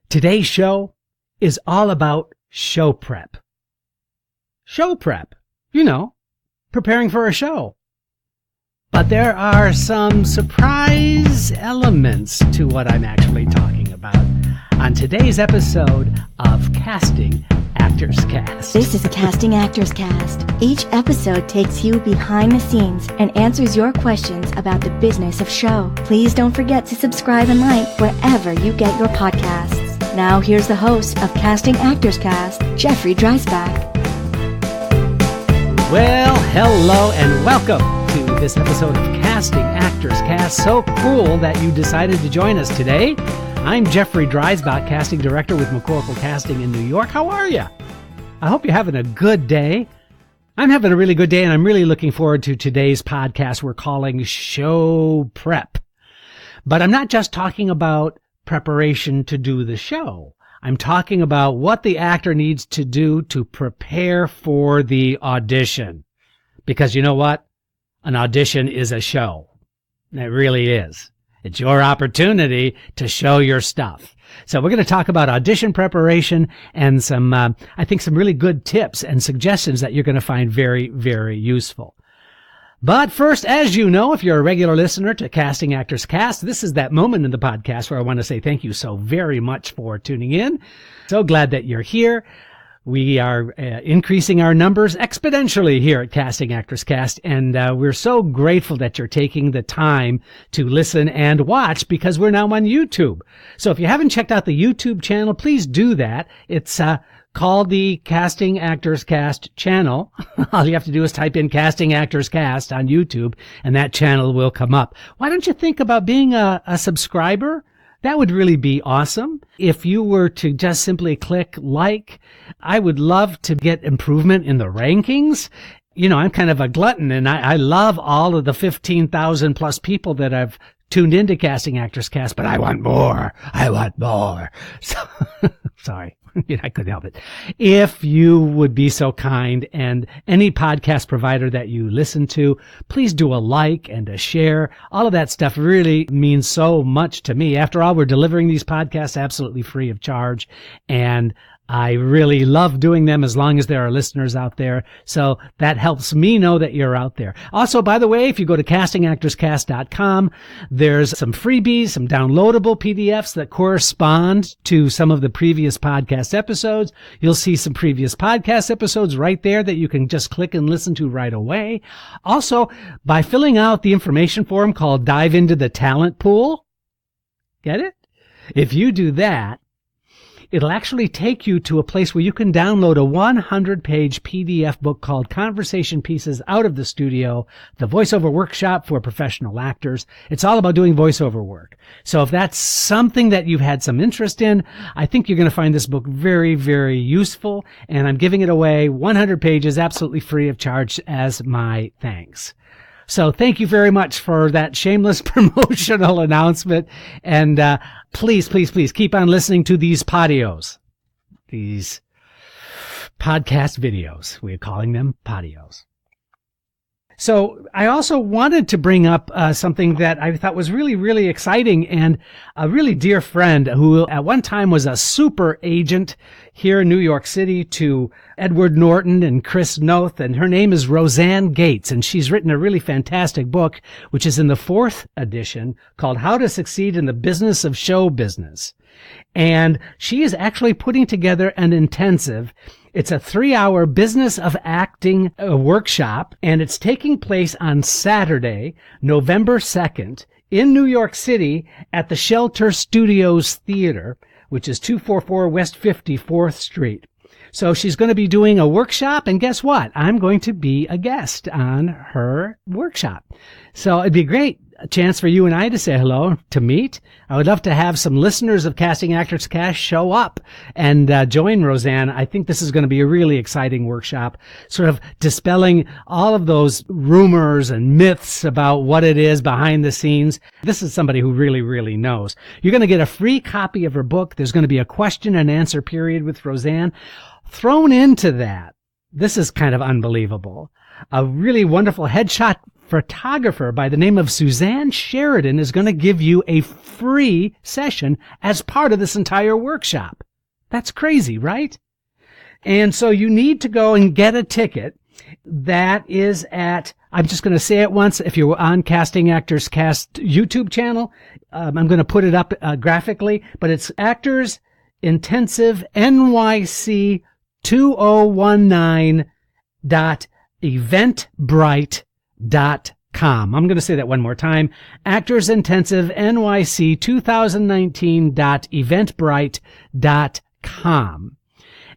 Today's show is all about show prep. Show prep. You know, preparing for a show. But there are some surprise elements to what I'm actually talking about on today's episode of Casting Actors Cast. This is Casting Actors Cast. Each episode takes you behind the scenes and answers your questions about the business of show. Please don't forget to subscribe and like wherever you get your podcasts. Now here's the host of Casting Actors Cast, Jeffrey Dreisbach. Well, hello and welcome to this episode of Casting Actors Cast. So cool that you decided to join us today. I'm Jeffrey Dreisbach, casting director with McCorkle Casting in New York. How are you? I hope you're having a good day. I'm having a really good day, and I'm really looking forward to today's podcast we're calling Show Prep. But I'm not just talking about preparation to do the show. I'm talking about what the actor needs to do to prepare for the audition. Because you know what? An audition is a show. It really is. It's your opportunity to show your stuff. So we're going to talk about audition preparation and some really good tips and suggestions that you're going to find very, very useful. But first, as you know, if you're a regular listener to Casting Actors Cast, this is that moment in the podcast where I want to say thank you so very much for tuning in. So glad that you're here. We are increasing our numbers exponentially here at Casting Actors Cast, and we're so grateful that you're taking the time to listen and watch because we're now on YouTube. So if you haven't checked out the YouTube channel, please do that. It's called the Casting Actors Cast channel. All you have to do is type in Casting Actors Cast on YouTube, and that channel will come up. Why don't you think about being a subscriber? That would really be awesome. If you were to just simply click like, I would love to get improvement in the rankings. You know, I'm kind of a glutton, and I love all of the 15,000 plus people that have tuned into Casting Actors Cast, but I want more. I want more. So, sorry. I couldn't help it. If you would be so kind, and any podcast provider that you listen to, please do a like and a share. All of that stuff really means so much to me. After all, we're delivering these podcasts absolutely free of charge, and I really love doing them as long as there are listeners out there. So that helps me know that you're out there. Also, by the way, if you go to castingactorscast.com, there's some freebies, some downloadable PDFs that correspond to some of the previous podcast episodes. You'll see some previous podcast episodes right there that you can just click and listen to right away. Also, by filling out the information form called Dive into the Talent Pool, get it? If you do that, it'll actually take you to a place where you can download a 100-page PDF book called Conversation Pieces Out of the Studio, the voiceover workshop for professional actors. It's all about doing voiceover work. So if that's something that you've had some interest in, I think you're going to find this book very, very useful. And I'm giving it away 100 pages absolutely free of charge as my thanks. So thank you very much for that shameless promotional announcement. And please, please, please keep on listening to these podios, these podcast videos. We're calling them podios. So I also wanted to bring up something that I thought was really, really exciting, and a really dear friend who at one time was a super agent here in New York City to Edward Norton and Chris Noth, and her name is Roseanne Gates, and she's written a really fantastic book, which is in the 4th edition, called How to Succeed in the Business of Show Business. And she is actually putting together an intensive. It's a 3-hour business of acting workshop, and it's taking place on Saturday, November 2nd, in New York City at the Shelter Studios Theater, which is 244 West 54th Street. So she's going to be doing a workshop, and guess what? I'm going to be a guest on her workshop. So it'd be great. A chance for you and I to say hello, to meet. I would love to have some listeners of Casting Actors Cast show up and join Roseanne. I think this is going to be a really exciting workshop, sort of dispelling all of those rumors and myths about what it is behind the scenes. This is somebody who really, really knows. You're going to get a free copy of her book. There's going to be a question and answer period with Roseanne. Thrown into that, this is kind of unbelievable, a really wonderful headshot photographer by the name of Suzanne Sheridan is going to give you a free session as part of this entire workshop. That's crazy, right? And so you need to go and get a ticket. That is at, I'm just going to say it once, if you're on Casting Actors Cast YouTube channel, I'm going to put it up graphically, but it's Actors Intensive NYC 2019.eventbrite.com. I'm going to say that one more time. Actors Intensive NYC 2019.eventbrite.com.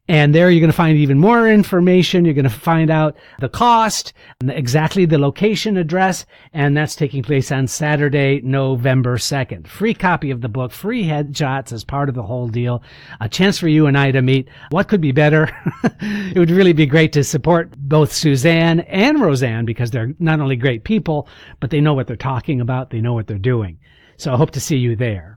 And there you're going to find even more information. You're going to find out the cost, exactly the location address, and that's taking place on Saturday, November 2nd. Free copy of the book, free headshots as part of the whole deal, a chance for you and I to meet. What could be better? It would really be great to support both Suzanne and Roseanne because they're not only great people, but they know what they're talking about. They know what they're doing. So I hope to see you there.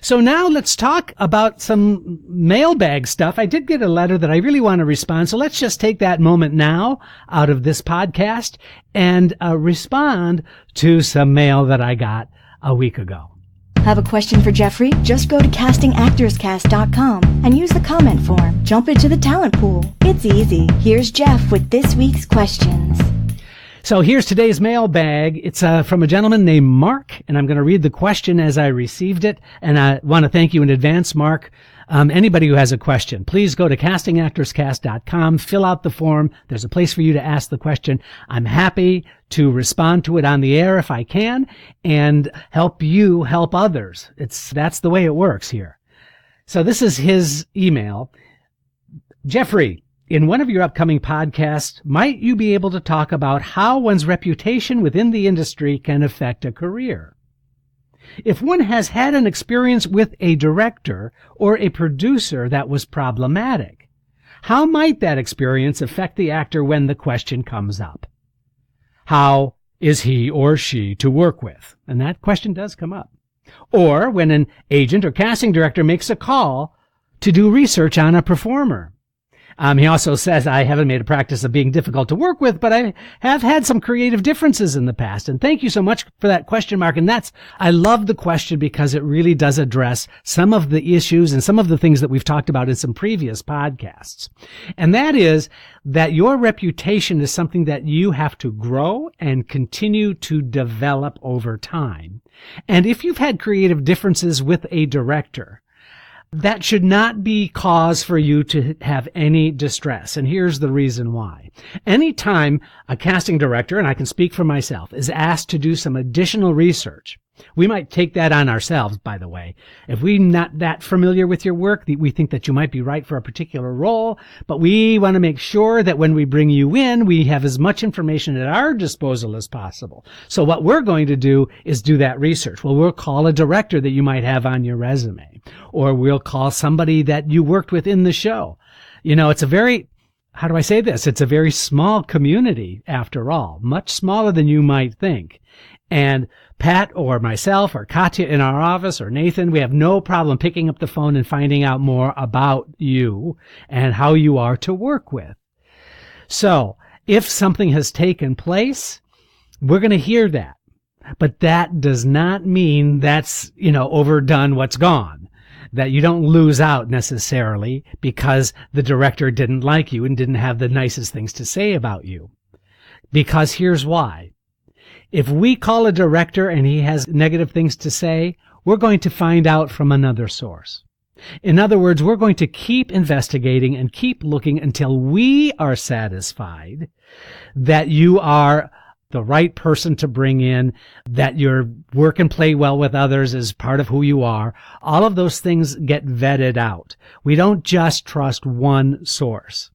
So now let's talk about some mailbag stuff. I did get a letter that I really want to respond. So let's just take that moment now out of this podcast and respond to some mail that I got a week ago. Have a question for Jeffrey? Just go to castingactorscast.com and use the comment form. Jump into the talent pool. It's easy. Here's Jeff with this week's questions. So here's today's mailbag. It's from a gentleman named Mark, and I'm going to read the question as I received it. And I want to thank you in advance, Mark. Anybody who has a question, please go to castingactorscast.com, fill out the form. There's a place for you to ask the question. I'm happy to respond to it on the air if I can and help you help others. That's the way it works here. So this is his email. Jeffrey, in one of your upcoming podcasts, might you be able to talk about how one's reputation within the industry can affect a career? If one has had an experience with a director or a producer that was problematic, how might that experience affect the actor when the question comes up? How is he or she to work with? And that question does come up. Or when an agent or casting director makes a call to do research on a performer. He also says, I haven't made a practice of being difficult to work with, but I have had some creative differences in the past. And thank you so much for that question, Mark. And I love the question because it really does address some of the issues and some of the things that we've talked about in some previous podcasts. And that is that your reputation is something that you have to grow and continue to develop over time. And if you've had creative differences with a director, that should not be cause for you to have any distress. And here's the reason why. Anytime a casting director, and I can speak for myself, is asked to do some additional research, we might take that on ourselves, by the way. If we're not that familiar with your work, we think that you might be right for a particular role, but we want to make sure that when we bring you in, we have as much information at our disposal as possible. So what we're going to do is do that research. Well, we'll call a director that you might have on your resume, or we'll call somebody that you worked with in the show. You know, it's a very, how do I say this? It's a very small community, after all, much smaller than you might think. And Pat or myself or Katya in our office or Nathan, we have no problem picking up the phone and finding out more about you and how you are to work with. So if something has taken place, we're going to hear that. But that does not mean that's, overdone what's gone. That you don't lose out necessarily because the director didn't like you and didn't have the nicest things to say about you. Because here's why. If we call a director and he has negative things to say, we're going to find out from another source. In other words, we're going to keep investigating and keep looking until we are satisfied that you are the right person to bring in, that your work and play well with others is part of who you are. All of those things get vetted out. We don't just trust one source.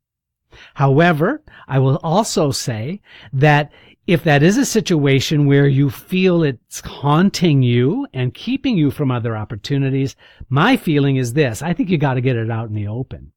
However, I will also say that if that is a situation where you feel it's haunting you and keeping you from other opportunities, my feeling is this. I think you got to get it out in the open.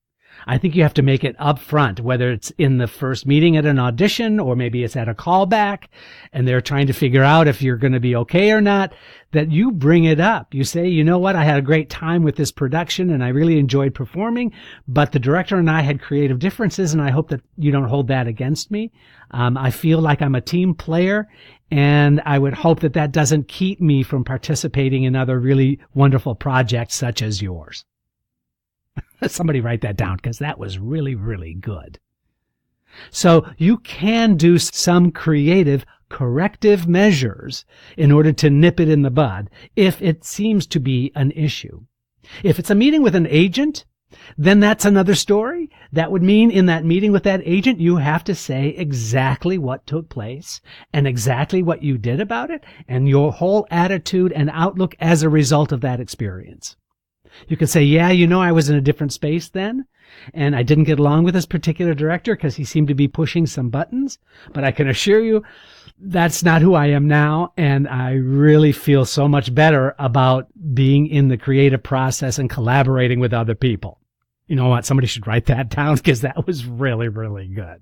I think you have to make it up front, whether it's in the first meeting at an audition or maybe it's at a callback and they're trying to figure out if you're going to be okay or not, that you bring it up. You say, you know what, I had a great time with this production and I really enjoyed performing, but the director and I had creative differences and I hope that you don't hold that against me. I feel like I'm a team player and I would hope that that doesn't keep me from participating in other really wonderful projects such as yours. Somebody write that down because that was really, really good. So you can do some creative corrective measures in order to nip it in the bud if it seems to be an issue. If it's a meeting with an agent, then that's another story. That would mean in that meeting with that agent, you have to say exactly what took place and exactly what you did about it and your whole attitude and outlook as a result of that experience. You can say, yeah, I was in a different space then, and I didn't get along with this particular director because he seemed to be pushing some buttons, but I can assure you that's not who I am now, and I really feel so much better about being in the creative process and collaborating with other people. You know what? Somebody should write that down because that was really, really good.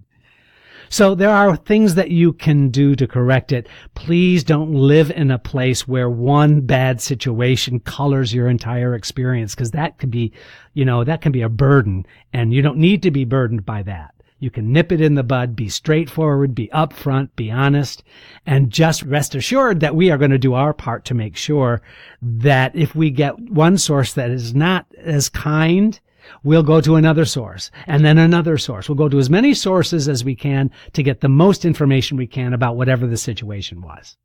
So there are things that you can do to correct it. Please don't live in a place where one bad situation colors your entire experience, because that can be, that can be a burden, and you don't need to be burdened by that. You can nip it in the bud, be straightforward, be upfront, be honest, and just rest assured that we are going to do our part to make sure that if we get one source that is not as kind, we'll go to another source and then another source. We'll go to as many sources as we can to get the most information we can about whatever the situation was.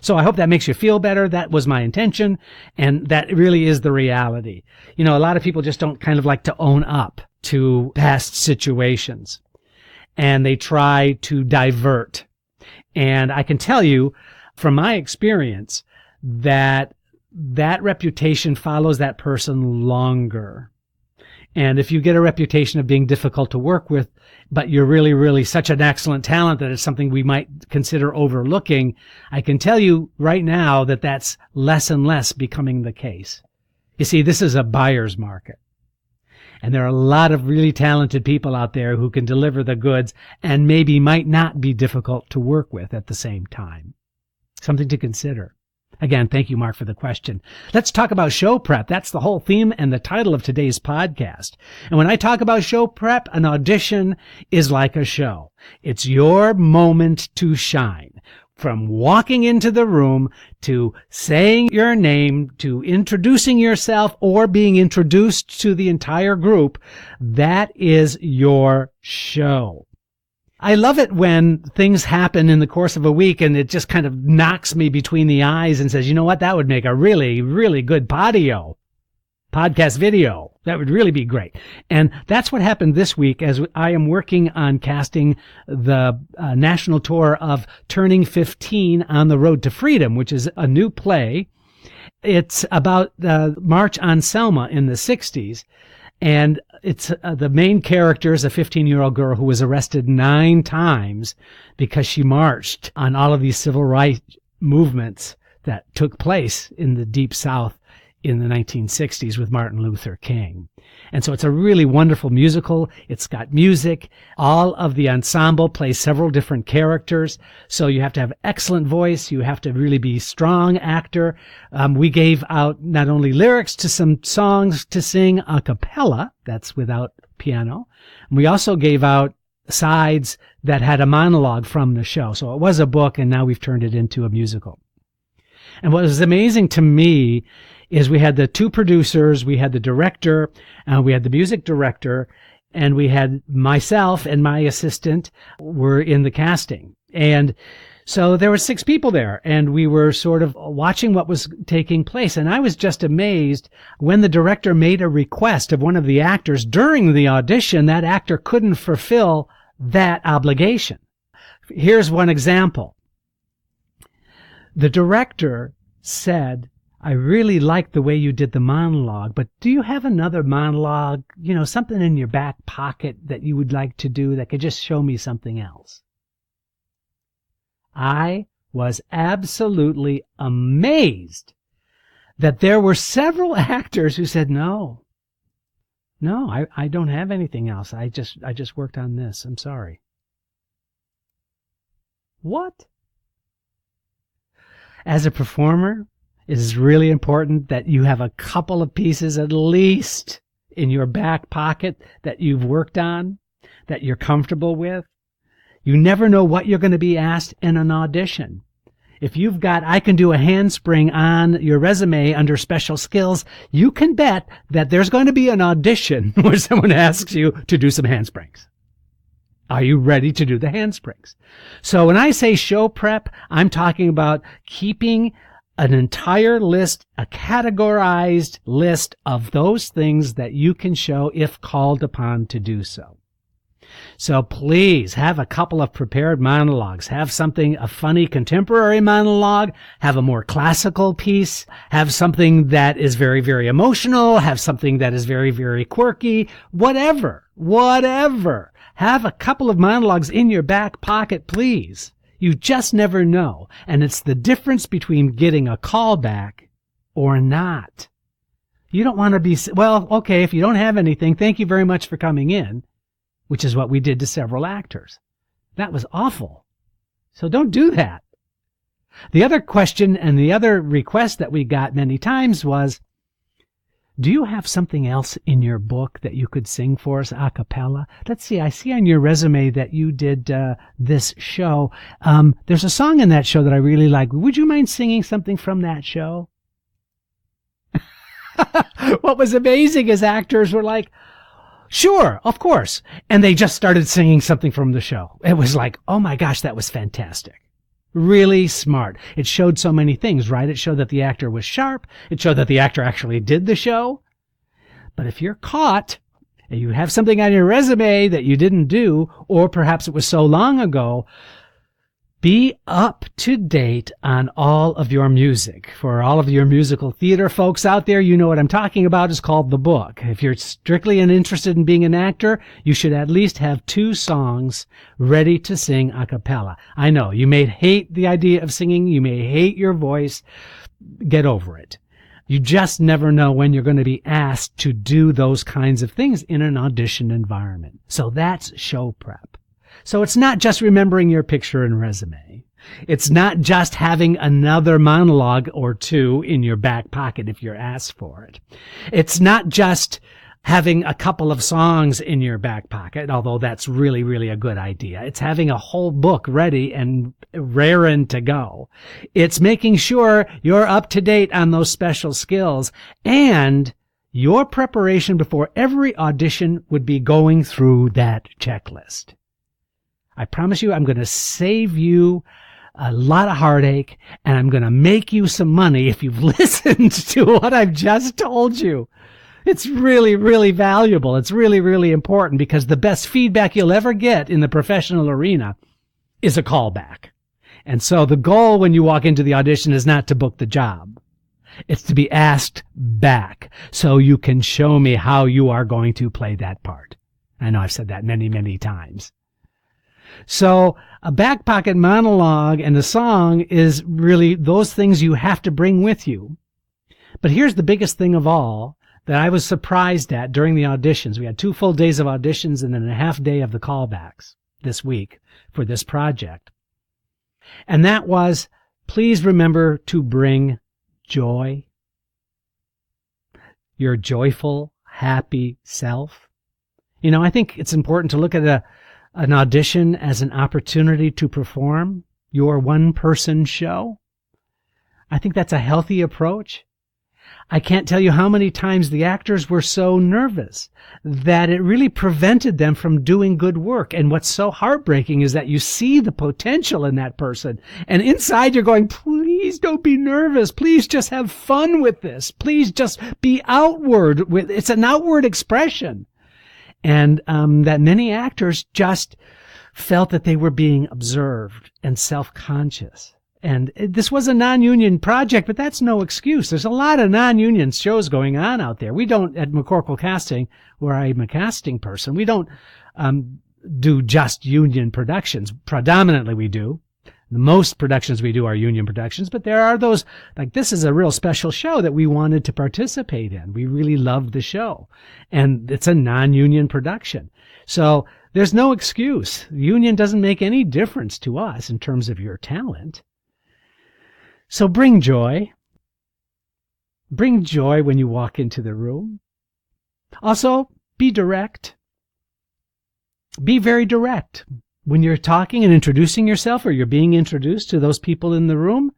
So I hope that makes you feel better. That was my intention, and that really is the reality. A lot of people just don't kind of like to own up to past situations, and they try to divert. And I can tell you from my experience that that reputation follows that person longer. And if you get a reputation of being difficult to work with, but you're really, really such an excellent talent that it's something we might consider overlooking, I can tell you right now that that's less and less becoming the case. You see, this is a buyer's market. And there are a lot of really talented people out there who can deliver the goods and maybe might not be difficult to work with at the same time. Something to consider. Again, thank you, Mark, for the question. Let's talk about show prep. That's the whole theme and the title of today's podcast. And when I talk about show prep, an audition is like a show. It's your moment to shine. From walking into the room to saying your name to introducing yourself or being introduced to the entire group, that is your show. I love it when things happen in the course of a week and it just kind of knocks me between the eyes and says, you know what, that would make a really, really good podcast video. That would really be great. And that's what happened this week as I am working on casting the national tour of Turning 15 on the Road to Freedom, which is a new play. It's about the March on Selma in the 60s. And it's the main character is a 15-year-old girl who was arrested 9 times because she marched on all of these civil rights movements that took place in the Deep South in the 1960s with Martin Luther King. And so it's a really wonderful musical. It's got music. All of the ensemble plays several different characters. So you have to have excellent voice. You have to really be a strong actor. We gave out not only lyrics to some songs to sing a cappella, that's without piano. We also gave out sides that had a monologue from the show. So it was a book, and now we've turned it into a musical. And what was amazing to me is we had the 2 producers, we had the director, we had the music director, and we had myself and my assistant were in the casting. And so there were 6 people there, and we were sort of watching what was taking place. And I was just amazed when the director made a request of one of the actors during the audition, that actor couldn't fulfill that obligation. Here's one example. The director said, I really like the way you did the monologue, but do you have another monologue, something in your back pocket that you would like to do that could just show me something else? I was absolutely amazed that there were several actors who said, no, No, I don't have anything else. I just worked on this. I'm sorry. What? As a performer, it is really important that you have a couple of pieces at least in your back pocket that you've worked on, that you're comfortable with. You never know what you're going to be asked in an audition. If you've got, I can do a handspring on your resume under special skills, you can bet that there's going to be an audition where someone asks you to do some handsprings. Are you ready to do the handsprings? So when I say show prep, I'm talking about keeping an entire list, a categorized list of those things that you can show if called upon to do so. So please have a couple of prepared monologues. Have something, a funny contemporary monologue. Have a more classical piece. Have something that is very, very emotional. Have something that is very, very quirky. Whatever. Have a couple of monologues in your back pocket, please. You just never know. And it's the difference between getting a call back or not. You don't want to be, well, okay, if you don't have anything, thank you very much for coming in, which is what we did to several actors. That was awful. So don't do that. The other question and the other request that we got many times was, do you have something else in your book that you could sing for us a cappella? Let's see, I see on your resume that you did this show. There's a song in that show that I really like. Would you mind singing something from that show? What was amazing is actors were like, sure, of course. And they just started singing something from the show. It was like, oh my gosh, that was fantastic. Really smart. It showed so many things, right? It showed that the actor was sharp. It showed that the actor actually did the show. But if you're caught and you have something on your resume that you didn't do, or perhaps it was so long ago, be up to date on all of your music. For all of your musical theater folks out there, you know what I'm talking about. It's called the book. If you're strictly interested in being an actor, you should at least have 2 songs ready to sing a cappella. I know, you may hate the idea of singing. You may hate your voice. Get over it. You just never know when you're going to be asked to do those kinds of things in an audition environment. So that's show prep. So it's not just remembering your picture and resume. It's not just having another monologue or 2 in your back pocket if you're asked for it. It's not just having a couple of songs in your back pocket, although that's really, really a good idea. It's having a whole book ready and raring to go. It's making sure you're up to date on those special skills, and your preparation before every audition would be going through that checklist. I promise you, I'm going to save you a lot of heartache, and I'm going to make you some money if you've listened to what I've just told you. It's really, really valuable. It's really, really important, because the best feedback you'll ever get in the professional arena is a callback. And so the goal when you walk into the audition is not to book the job. It's to be asked back so you can show me how you are going to play that part. I know I've said that many, many times. So a back pocket monologue and a song is really those things you have to bring with you. But here's the biggest thing of all that I was surprised at during the auditions. We had 2 full days of auditions and then a half day of the callbacks this week for this project. And that was, please remember to bring joy. Your joyful, happy self. You know, I think it's important to look at an audition as an opportunity to perform your one-person show. I think that's a healthy approach. I can't tell you how many times the actors were so nervous that it really prevented them from doing good work. And what's so heartbreaking is that you see the potential in that person, and inside you're going, please don't be nervous. Please just have fun with this. Please just be outward. It's an outward expression. And that many actors just felt that they were being observed and self-conscious. And this was a non-union project, but that's no excuse. There's a lot of non-union shows going on out there. We don't, at McCorkle Casting, where I'm a casting person, we don't do just union productions. Predominantly we do. Most productions we do are union productions, but there are those, like this is a real special show that we wanted to participate in. We really loved the show. And it's a non-union production. So there's no excuse. Union doesn't make any difference to us in terms of your talent. So bring joy. Bring joy when you walk into the room. Also, be direct. Be very direct. When you're talking and introducing yourself, or you're being introduced to those people in the room,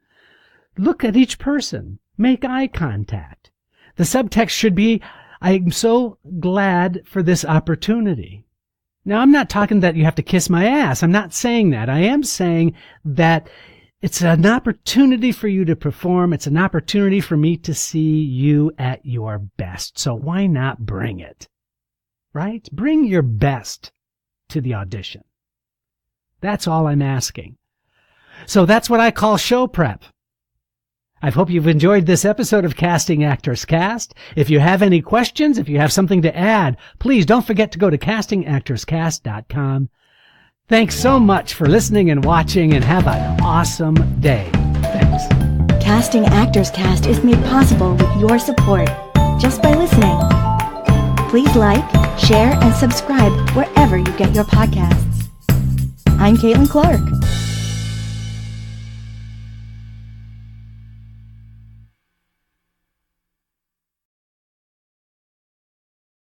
look at each person. Make eye contact. The subtext should be, I'm so glad for this opportunity. Now, I'm not talking that you have to kiss my ass. I'm not saying that. I am saying that it's an opportunity for you to perform. It's an opportunity for me to see you at your best. So why not bring it? Right? Bring your best to the audition. That's all I'm asking. So that's what I call show prep. I hope you've enjoyed this episode of Casting Actors Cast. If you have any questions, if you have something to add, please don't forget to go to castingactorscast.com. Thanks so much for listening and watching, and have an awesome day. Thanks. Casting Actors Cast is made possible with your support just by listening. Please like, share, and subscribe wherever you get your podcasts. I'm Caitlin Clark.